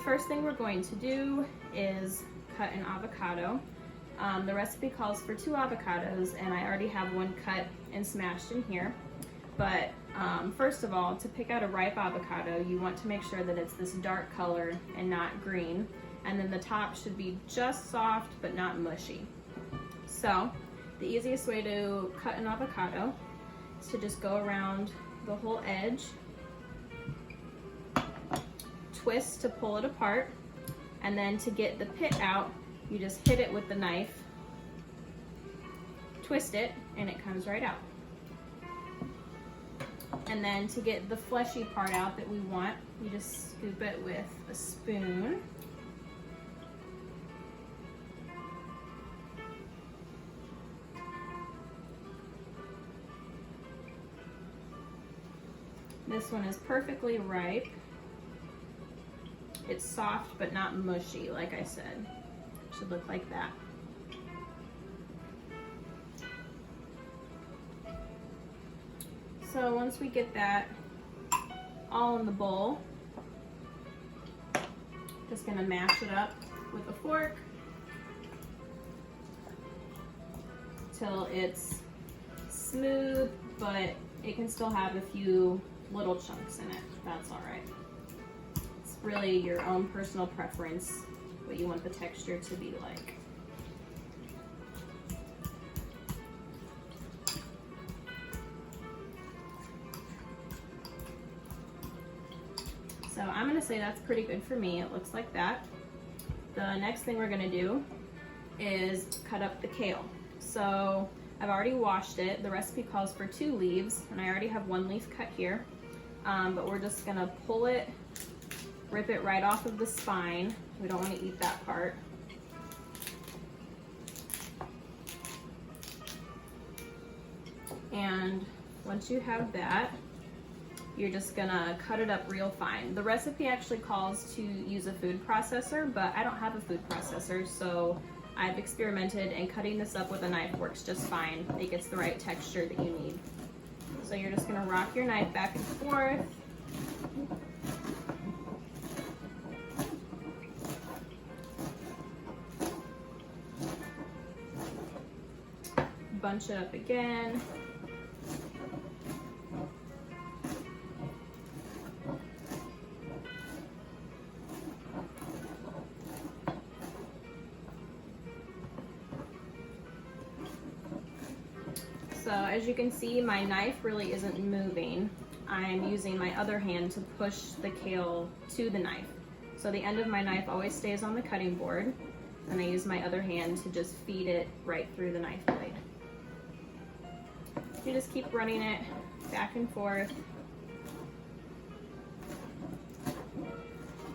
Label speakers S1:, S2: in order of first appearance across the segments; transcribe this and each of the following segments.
S1: first thing we're going to do is cut an avocado. The recipe calls for 2 avocados, and I already have one cut and smashed in here. But first of all, to pick out a ripe avocado, you want to make sure that it's this dark color and not green. And then the top should be just soft but not mushy. So the easiest way to cut an avocado is to just go around the whole edge, twist to pull it apart, and then to get the pit out, you just hit it with the knife, twist it, and it comes right out. And then to get the fleshy part out that we want, you just scoop it with a spoon. This one is perfectly ripe. It's soft but not mushy, like I said. It should look like that. So once we get that all in the bowl, just gonna mash it up with a fork till it's smooth, but it can still have a few little chunks in it. That's all right. It's really your own personal preference what you want the texture to be like. So I'm gonna say that's pretty good for me. It looks like that. The next thing we're gonna do is cut up the kale. So I've already washed it. The recipe calls for 2 leaves, and I already have 1 leaf cut here. But we're just gonna pull it, rip it right off of the spine. We don't want to eat that part. And once you have that, you're just gonna cut it up real fine. The recipe actually calls to use a food processor, but I don't have a food processor, so I've experimented, and cutting this up with a knife works just fine. It gets the right texture that you need. So you're just gonna rock your knife back and forth. Bunch it up again. So as you can see, my knife really isn't moving. I'm using my other hand to push the kale to the knife. So the end of my knife always stays on the cutting board, and I use my other hand to just feed it right through the knife blade. You just keep running it back and forth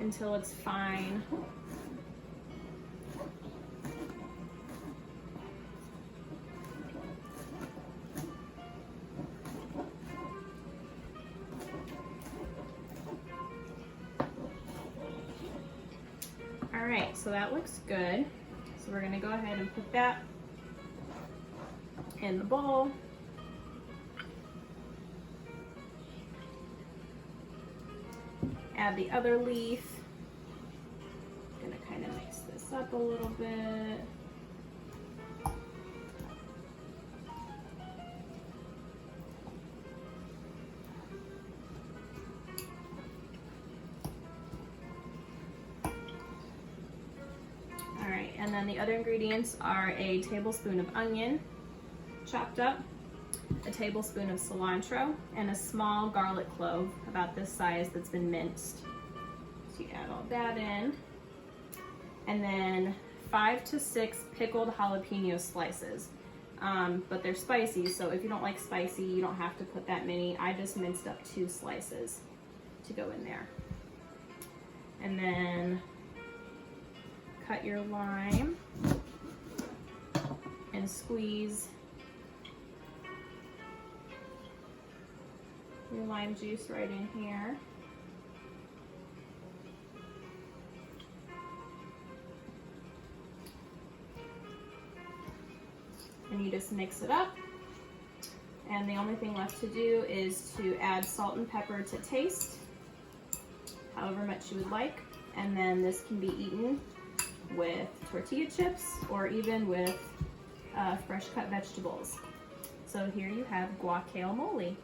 S1: until it's fine. All right, so that looks good. So we're gonna go ahead and put that in the bowl. Add the other leaf. Gonna kind of mix this up a little bit. All right, and then the other ingredients are a tablespoon of onion chopped up, a tablespoon of cilantro, and a small garlic clove about this size that's been minced. So you add all that in. And then 5 to 6 pickled jalapeno slices. But they're spicy, so if you don't like spicy, you don't have to put that many. I just minced up 2 slices to go in there. And then cut your lime and squeeze your lime juice right in here. And you just mix it up. And the only thing left to do is to add salt and pepper to taste, however much you would like. And then this can be eaten with tortilla chips or even with fresh cut vegetables. So here you have guac kale mole.